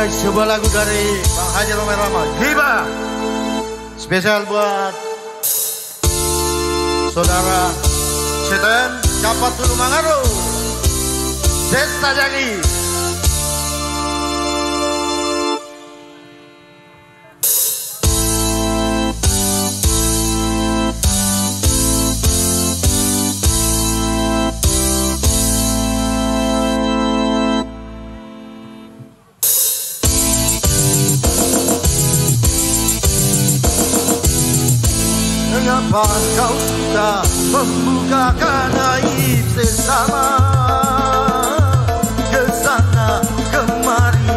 sebuah lagu dari Bang Haji Romero Rama, Hiba, spesial buat saudara Seten Kapat Tulu Mangaro, Desta Jagi. Mengapa kau tak membukakan aib sesama? Kesana kemari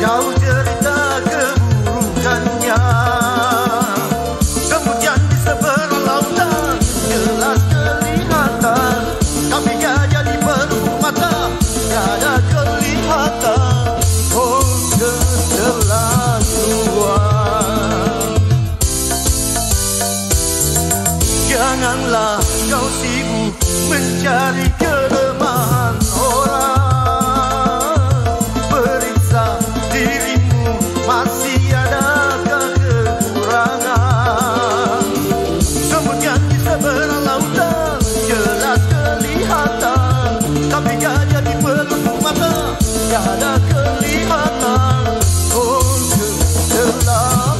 kau cerita keburukannya. Kemudian di seberang lautan jelas kelihatan, tapi gak jadi peluk mata, gak ada kelihatan. Oh keterlaluan. Janganlah kau sibuk mencari kelemahan orang. Periksa dirimu, masih adakah kekurangan? Kemudian di seberang lautan jelas kelihatan, tapi gak jadi peluk mata, gak ada kelihatan. Oh keterlaluan.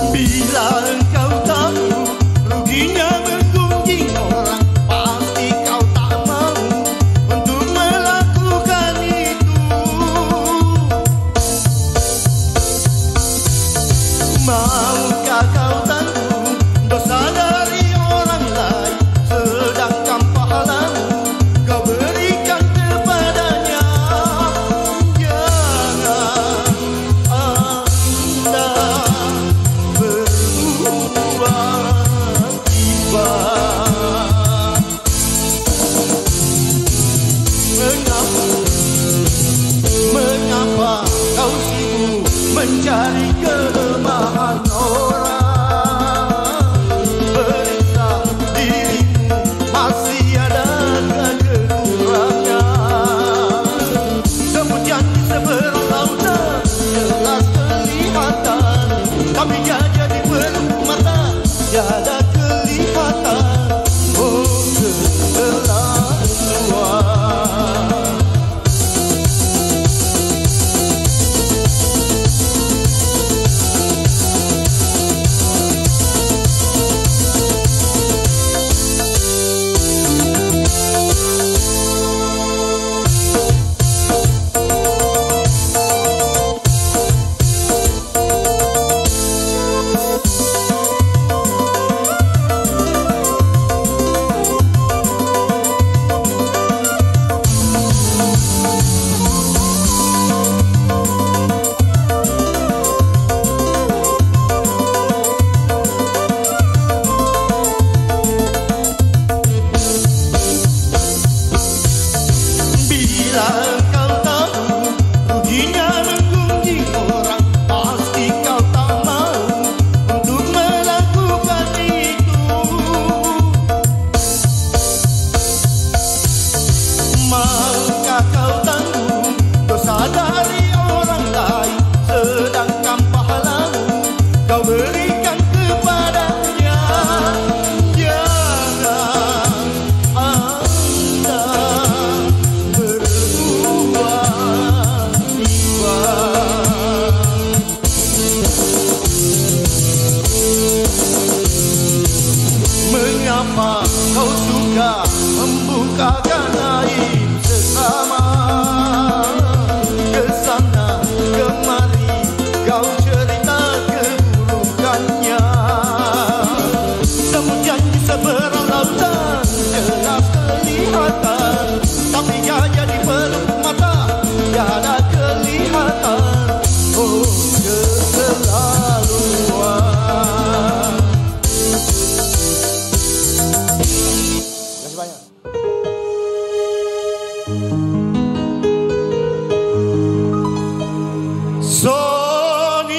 Bila engkau tahu ruginya menggunjing orang, pasti kau tak mau untuk melakukan itu. Maukah kau tanggung dosa dari orang lain, sedangkan pahalamu kau berikan kepadanya? Jangan Anda mengapa kau sibuk mencari kelemahan orang? Periksa dirimu, masih adakah kekurangan? Kemudian di seberang lautan jelas kelihatan, tapi gak jadi peluk mata, gak ada kelihatan. Oh keterlaluan. kau cerita keburukannya. Semua janji seberang lautan jelas kelihatan, tapi gajah di peluk mata tiada kelihatan. Oh, keterlaluan. Terima kasih banyak. Sonia,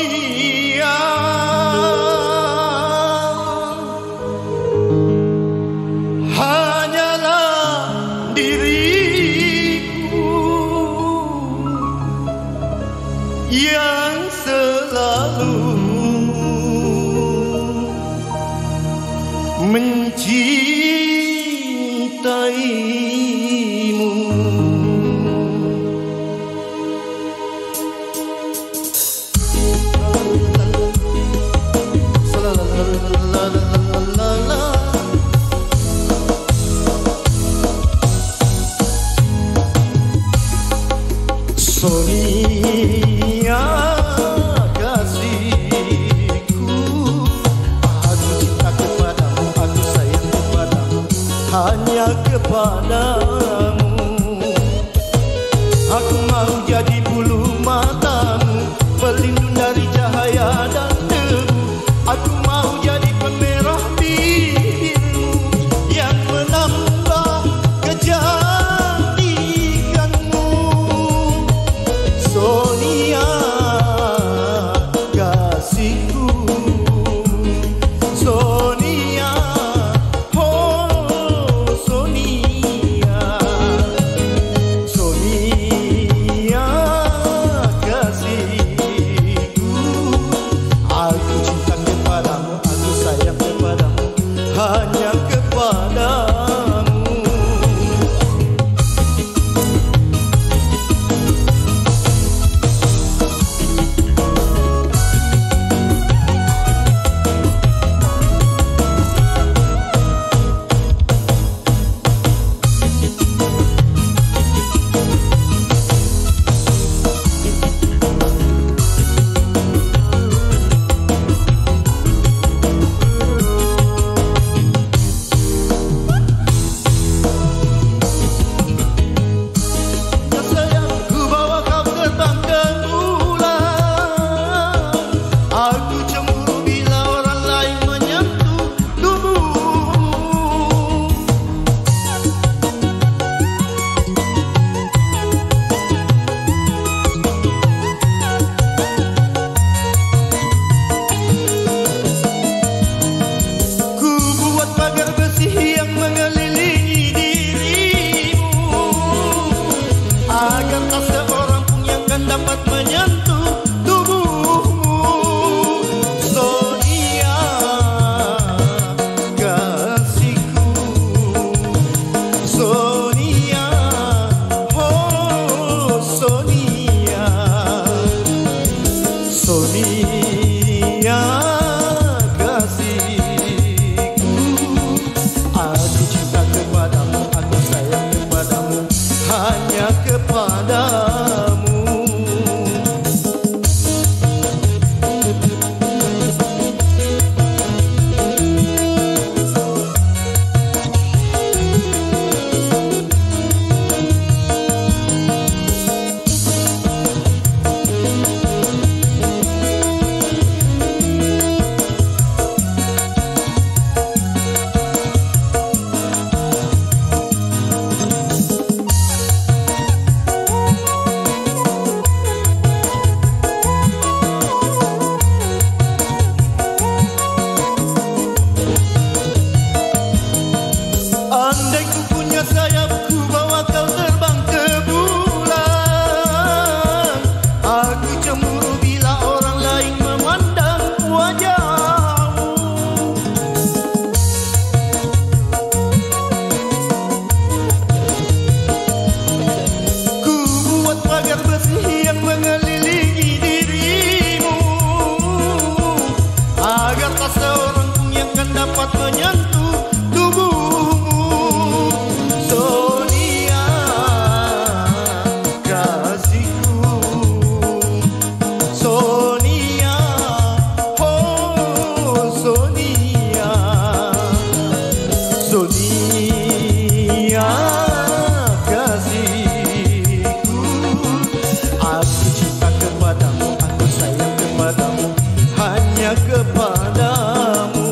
hanyalah diriku yang selalu mencintaimu. Sonia, kasihku, aku cinta kepadamu, aku sayang kepadamu, hanya kepadamu. Aku mau jadi bulu matamu, pelindung dari cahaya dan debu. Aku mau jadi pemerah bibirmu yang menambah kecantikanmu. Sonia, kasihku, Sonia, oh Sonia, Sonia, kasihku, aku cinta kepadamu, aku sayang kepadamu, hanya kepadamu. Agar tak seorang pun yang kan dapat menyentuh tubuhmu. Sonia, kasihku, Sonia, oh Sonia, Sonia, kasihku, aku cinta kepadamu, aku sayang kepadamu, hanya kepadamu. hanya kepadamu.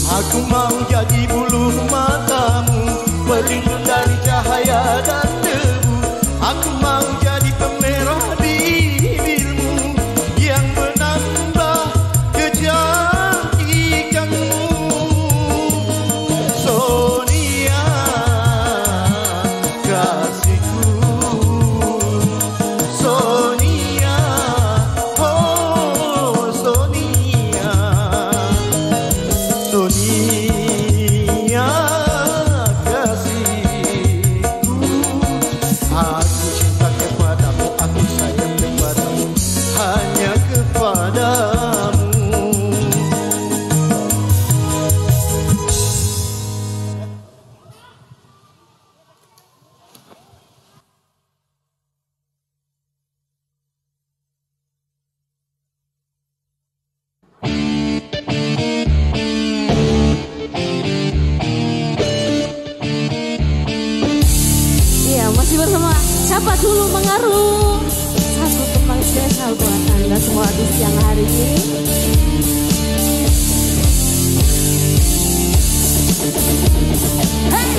Aku mau jadi bulu matamu, pelindung dari cahaya dan debu. Aku mau jadi pemerah bibirmu yang menambah kecantikanmu. Sonia kasihku, Sonia, oh Sonia, Sonia kasihku. Aku cinta kepadamu, aku sayang kepadamu, hanya kepadamu. Iya, masih bersama Siapa Dulu Mengaruh. Satu tembang spesial buat Anda semua di siang hari ini. Hey!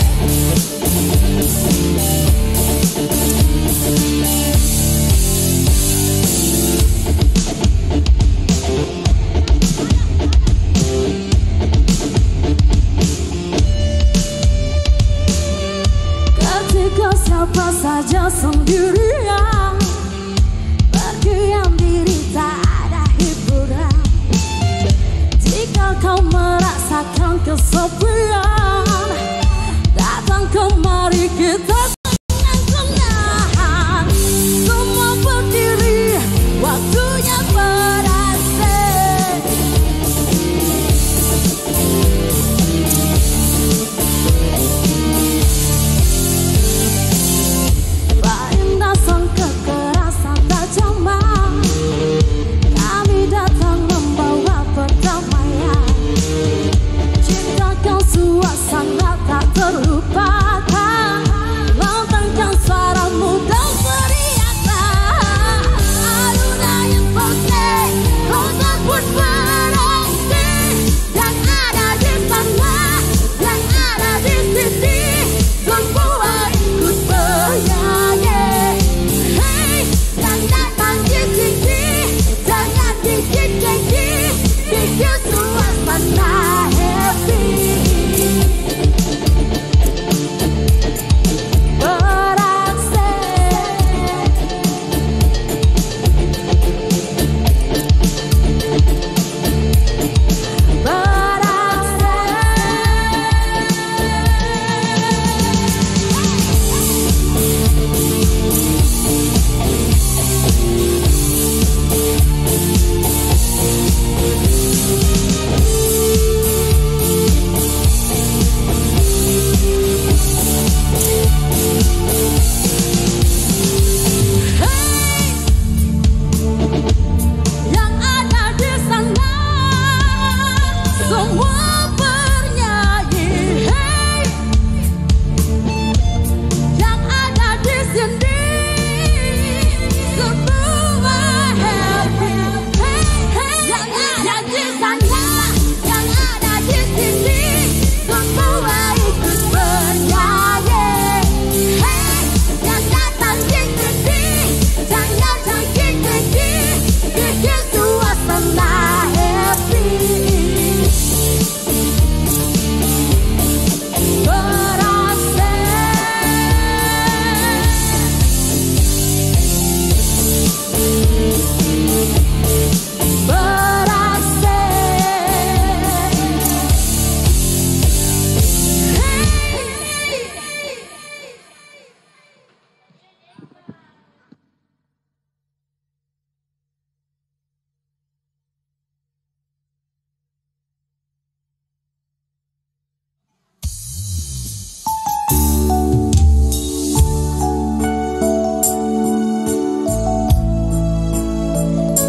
Ketika siapa saja sendirian, berdiam diri tak ada hiburan. Jika kau merasakan kesepian, datang kemari kita tenang-tenang. Semua berdiri, waktunya berasing. Berindasan kekerasan tajaman, kami datang membawa perdamaian. Ciptakan suasana tak terlupakan, lantangkan suara muda teriakan. Alunan yang penting, kau sebut berarti. Yang ada di sana, yang ada di sini, semua ikut bernyanyi. Hey, yang datang di sini, jangan gigit-gigi, bikin suasana happy. Yang ada di sana, semua bernyanyi. Hey, yang ada di sini, semua happy. Hey, hey, yang ada di sana, yang ada di sini, semua ikut bernyanyi. Hey, yang datang di sini, jangan gigit-gigi, bikin suasana happy.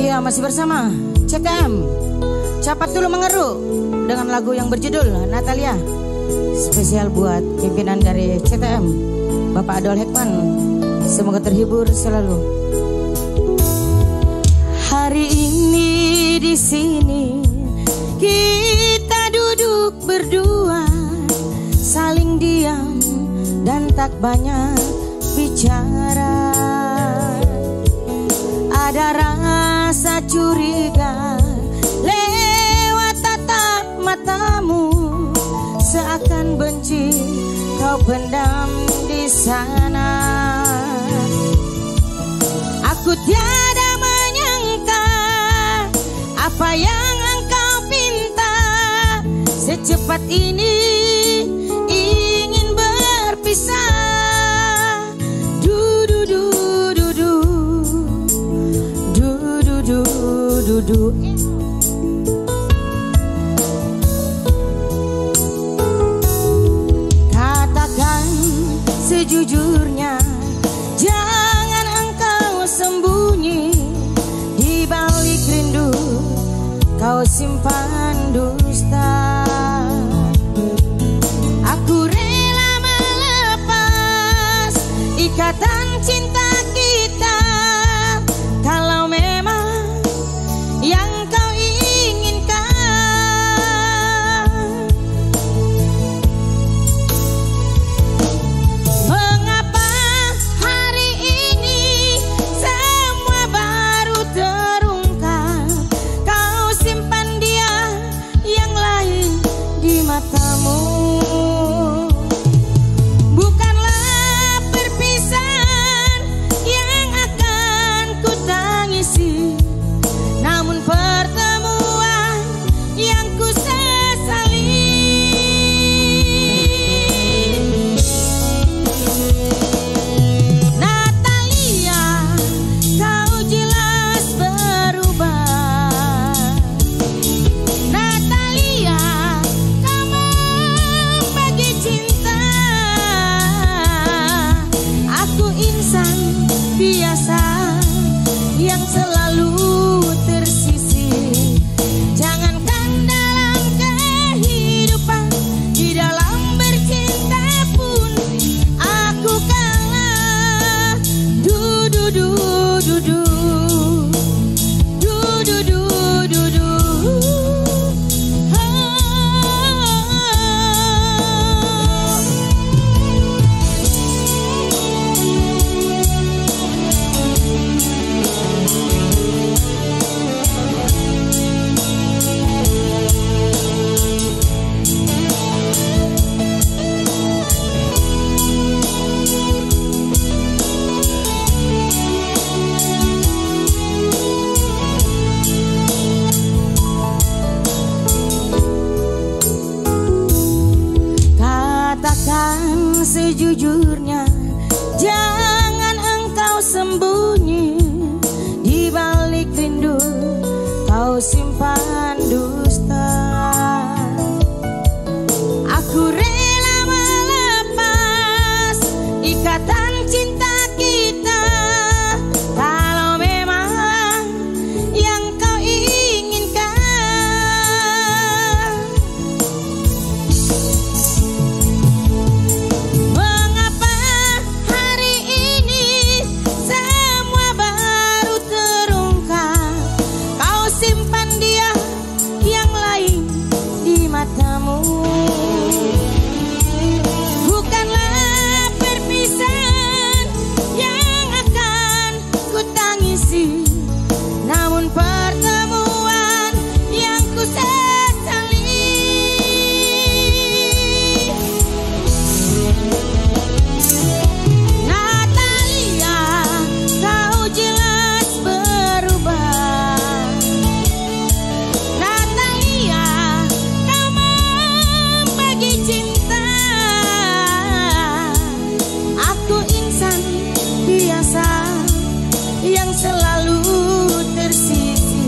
Iya, masih bersama CTM Cepat Dulu Mengeru dengan lagu yang berjudul Natalia. Spesial buat pimpinan dari CTM Bapak Adol Hekman. Semoga terhibur selalu. Hari ini di sini kita duduk berdua, saling diam dan tak banyak bicara. Ada rasa curiga lewat tatap matamu, seakan benci kau pendam di sana. Aku tiada menyangka apa yang engkau pinta, secepat ini ingin berpisah. Du du du du du du du du du du. Katakan sejujurnya, jangan engkau sembunyi, di balik rindu kau simpan dusta. Aku rela melepas ikatan cinta kita, kalau memang yang kau inginkan. Mengapa hari ini semua baru terungkap? Kau simpan dia yang lain di matamu. Bukanlah perpisahan yang akan ku tangisi, namun pertemuan yang ku sesali. Natalia, kau jelas berubah. Natalia, kau membagi cinta. Aku insan biasa yang selalu tersisih. Jangankan dalam kehidupan, di dalam bercinta pun aku kalah. Du du du du du du du du du du. Katakan sejujurnya, jangan engkau sembunyi, di balik rindu kau simpan dusta. Aku rela melepas ikatan cinta kita, kalau memang yang kau inginkan. Mengapa hari ini semua baru terungkap? Kau simpan dia yang lain di matamu. Bukanlah perpisahan yang akan ku tangisi, namun pertemuan yang ku sesali. Natalia, kau jelas berubah. Natalia, kau membagi cinta. Aku insan biasa yang selalu tersisih.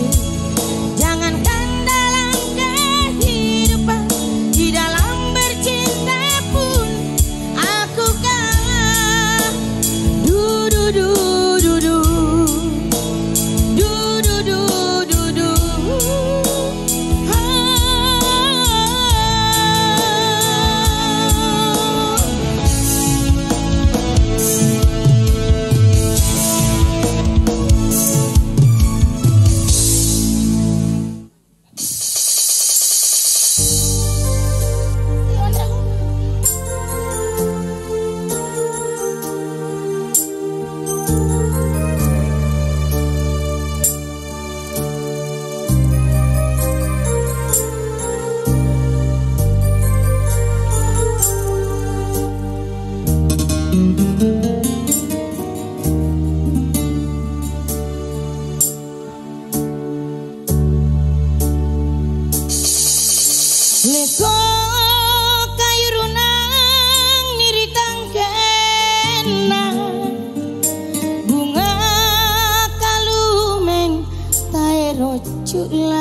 roculan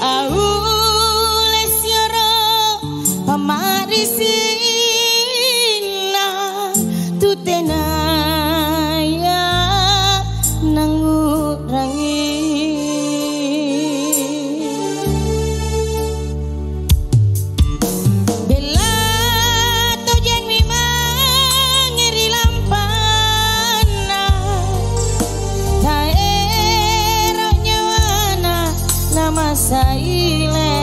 au lesiara pamarisina tutenaya nangurangi bela tojen memang ngeri lampana taero nyawana lama saile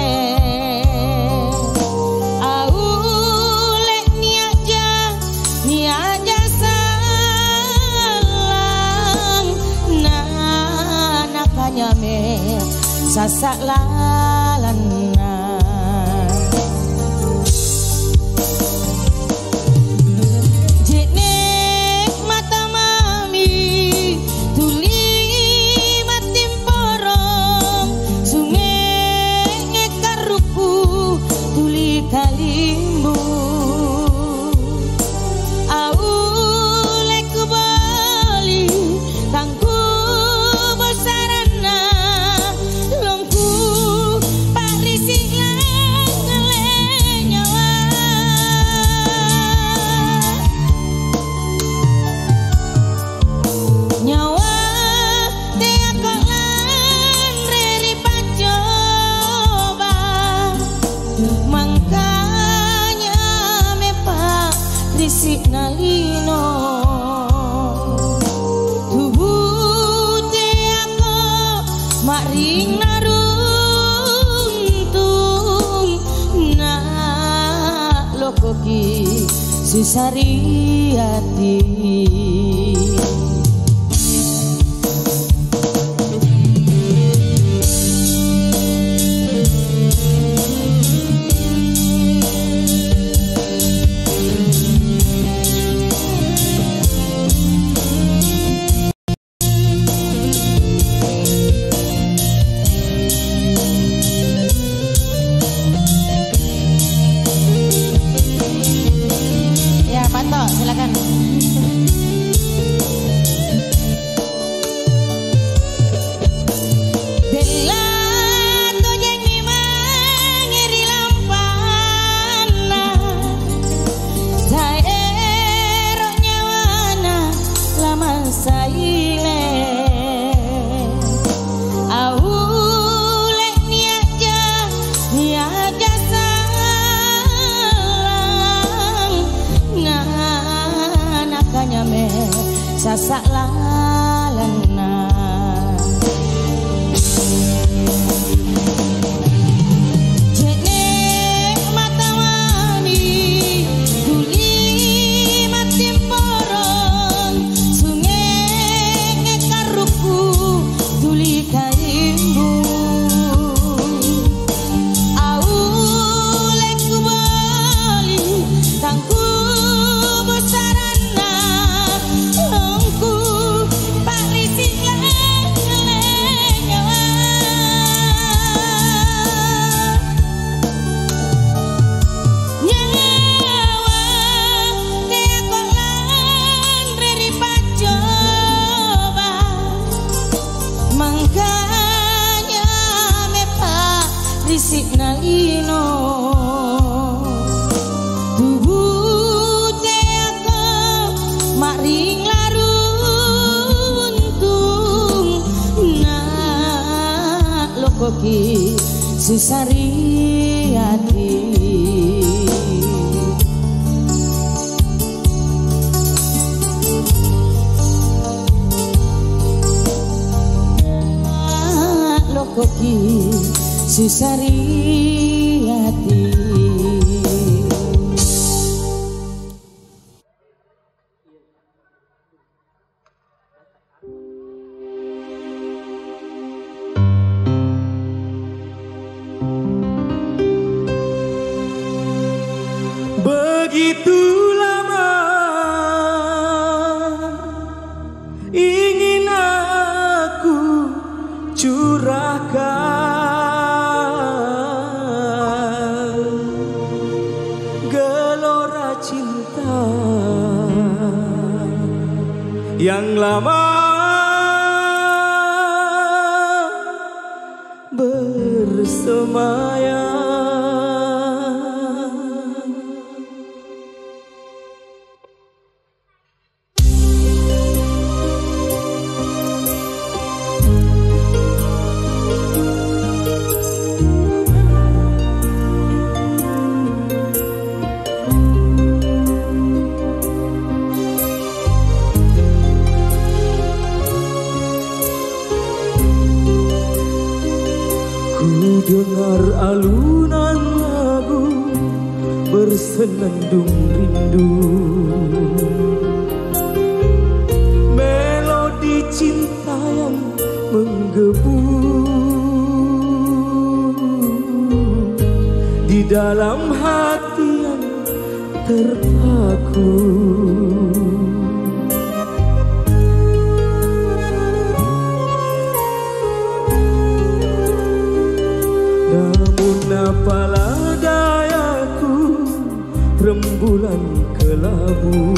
aule niaja salang nakanya me sasak lalana jenek mata mami tuli matim porong sungai ngekaruku tuli kalimbu aule kubali tangku bosarana longku parisi nyawa nyawa teakolan reri pacoba mangkanya mepa risik nalino tubuh teako maring naruntung na lokoki susari hati ya Panto silakan. Bella tojen memang ngeri lampana taero nyawana lama saile aule niaja salang nakanya me sasak lalana jenek mata wani tuli matim porong sungai ngekaruku tuli kaimbu aule kubali tangku bosarana longku parisi nyawa nyawa teakolan reri pacoba mangkanya mepa risik nalino tubuh teako maring laruntung na lokoki susari hati lokoki susari hati. Begitu lama ingin aku curahkan gelora cinta yang lama bersemayam. Dengar alunan lagu bersenandung rindu, melodi cinta yang menggebu di dalam hati yang terpaku. Apalah dayaku, rembulan kelabu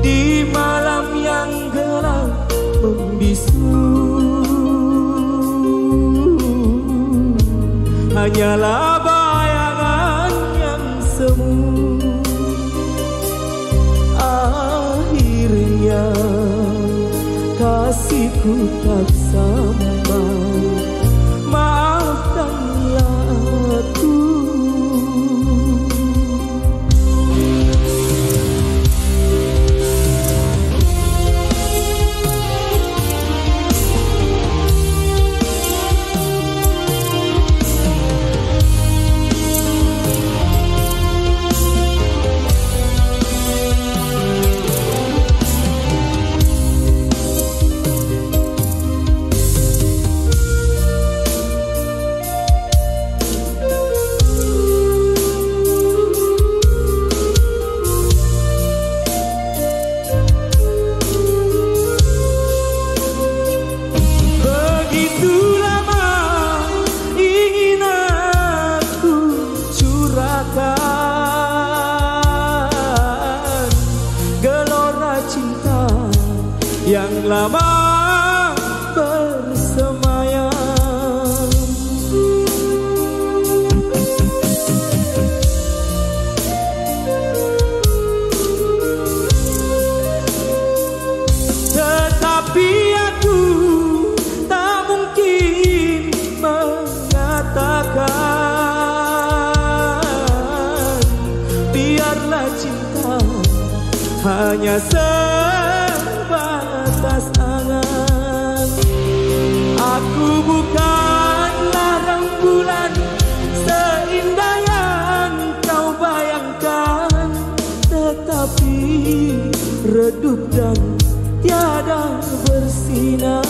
di malam yang gelap membisu. Hanyalah bayangan yang semu. Akhirnya kasihku tak sampai. Maafkanlah aku. Yang lama bersemayam, tetapi aku tak mungkin mengatakan. Biarlah cinta hanya sebatas angan. Aku bukanlah rembulan seindah yang kau bayangkan, tetapi redup dan tiada bersinar.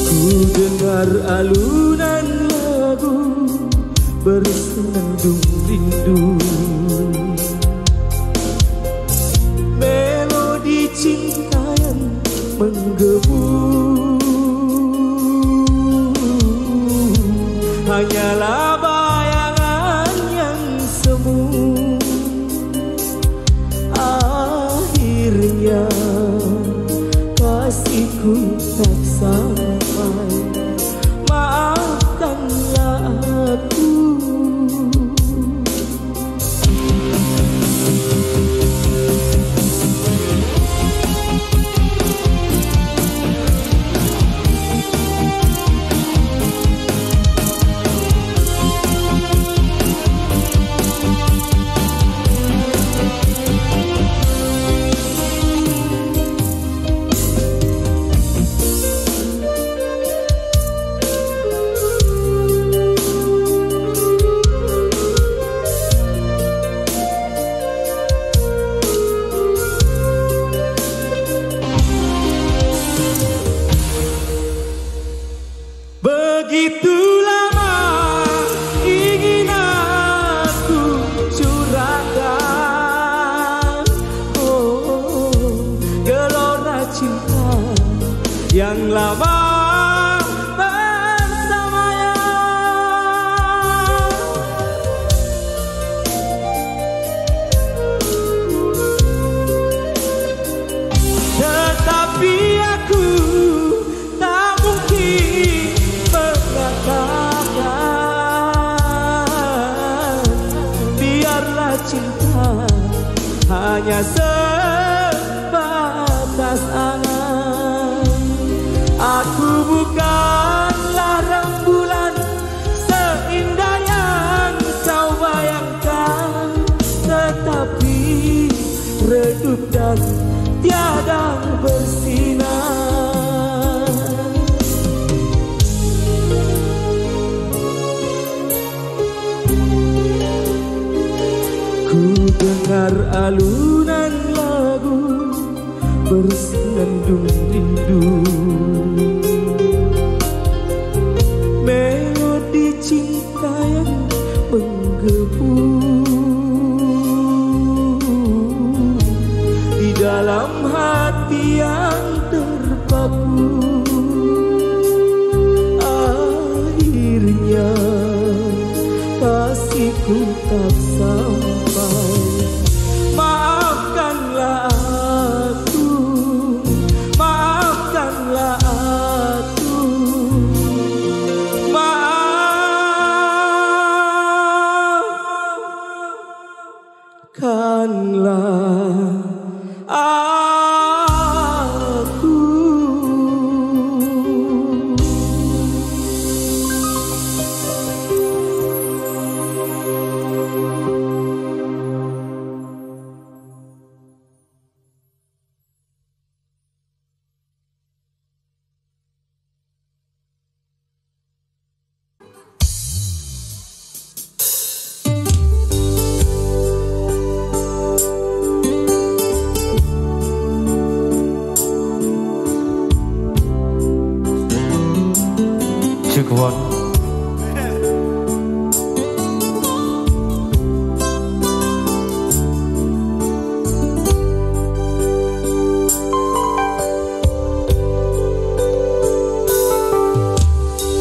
Ku dengar alunan lagu bersenandung rindu, melodi cinta yang menggebu. Hanyalah bayangan yang semu. Akhirnya kasihku tak sampai. Maafkanlah aku. Begitu lama ingin aku curahkan, oh, gelora cinta yang lama bersamanya. cinta hanya sebatas angan. Aku bukanlah rembulan seindah yang kau bayangkan, tetapi redup dan tiada bersinar. Ku dengar alunan lagu bersenandung rindu, melodi cinta yang menggebu di dalam hati yang terpaku. Akhirnya kasihku tak sampai. Maafkanlah aku, maafkanlah aku, maafkanlah aku. Cukup.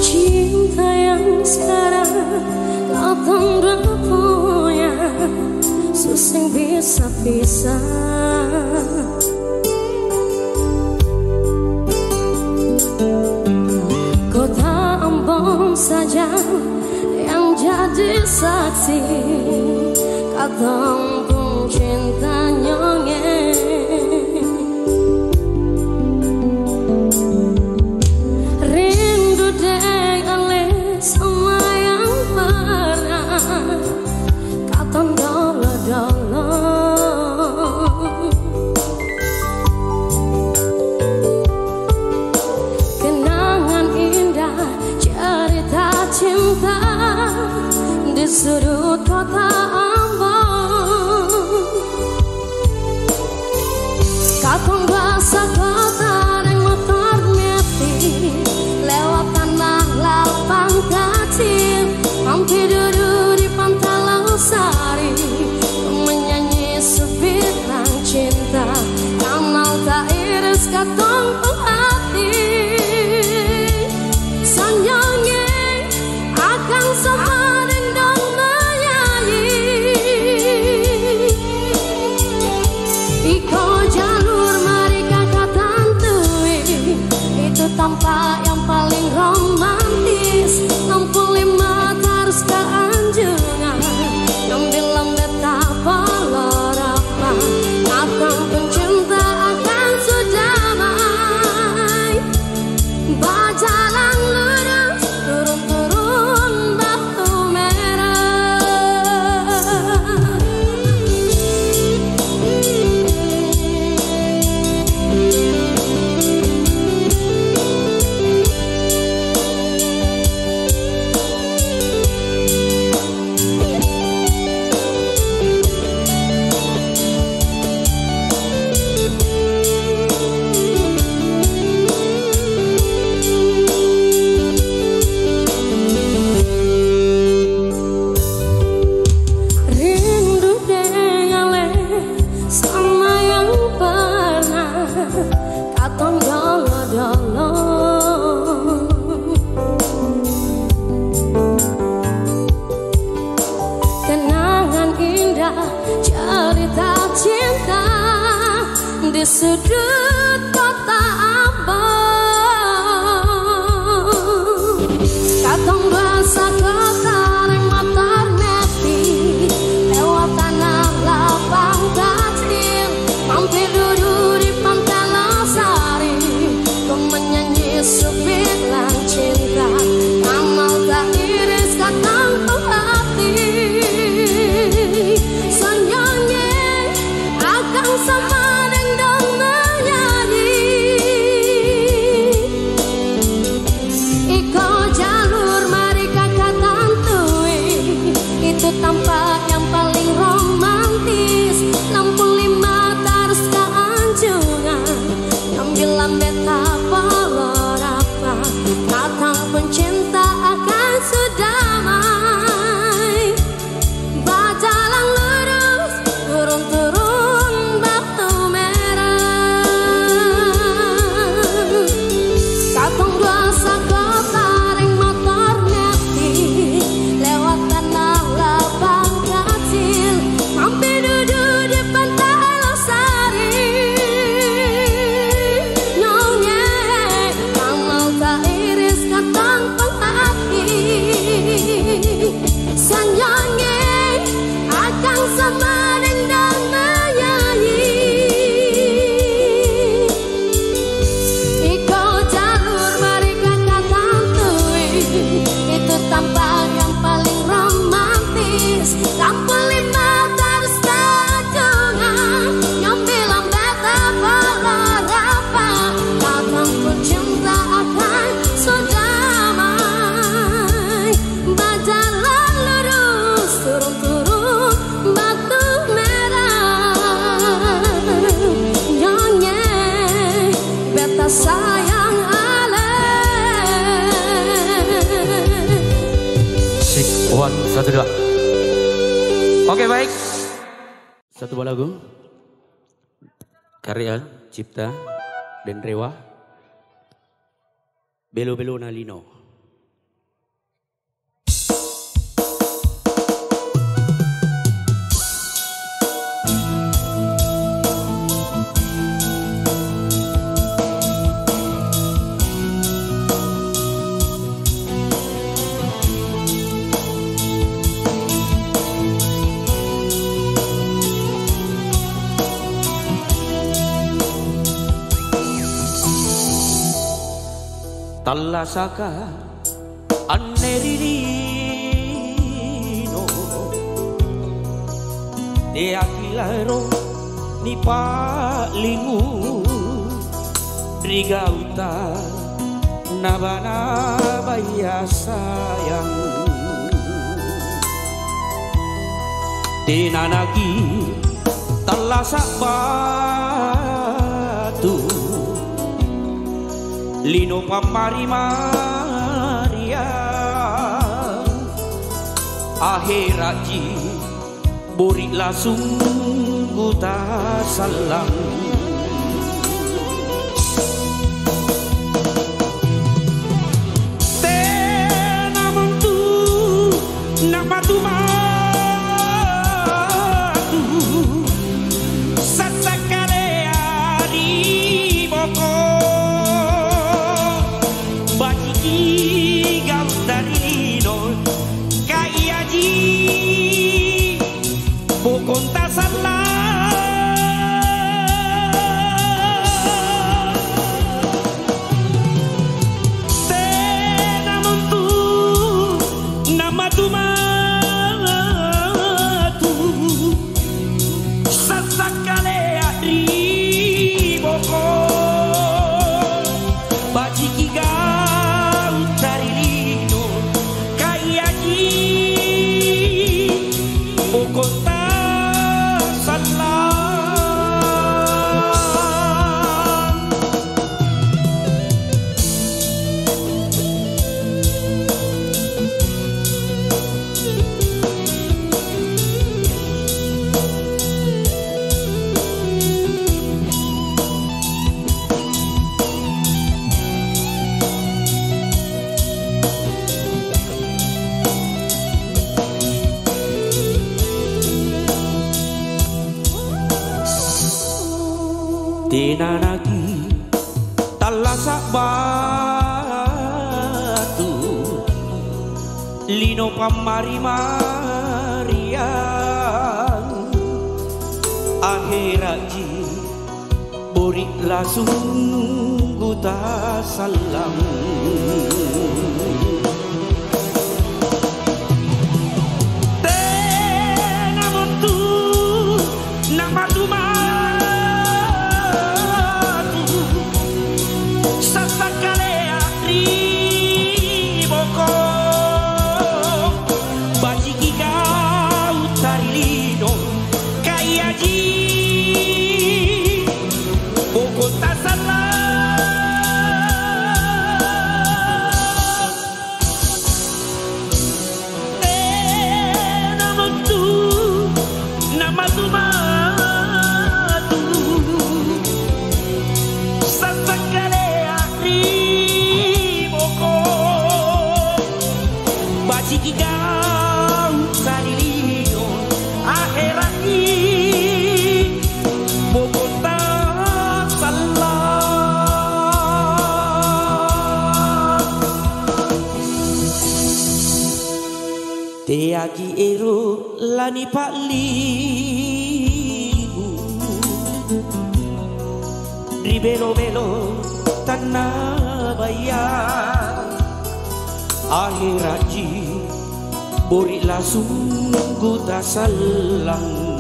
Cinta yang sekarang kau tak punya, susah bisa-bisa. Saja yang jadi saksi katong pun cinta nyonge. Rindu deng ale sama yang pernah katong dolo-dolo. Cinta di sudut kota Ambon, katong bahasa kota yang motor mati lewat tanah lapang kecil, hampir duduk di pantai Lausari menyanyi sebitang cinta. Kanal tak iris katong hati sanyangnya akan sama dendam menyanyi. Iko jalur mereka katantui, itu tampak yang paling romantis. 65 harus ke Anjungan, ngambil lembet tapal rapat. Katong pencinta akan sudamai, berjalan lurus turun-turun batu merah. di sudut kota Ambon. Katong bahasa kota reng motor nepi lewat tanah sayang ale. Sik, 1, 1, 2. Oke baik. Satu buah lagu. Karya cipta dan Rewa. Belo-belo Nalino. Tallasaka anneririno te aquilaro ni palingu drigauta nabana baya sayang tinanagi tallasak batu lino pamari Maria akhiraji bori langsung guta salam te namun tu nama tu matu satsakare ari boko Conta salah tenamun tu nama tu matu sasakale adri boko bajiki gau tarilino kayaji Conta tinanagi talasak batu lino pamari Maria akhiraji bori langsung guta salam tenamun tu nama tu Teaki ero lani palimu di belo-belo tanah bayar akhiraji bori langsung guta salang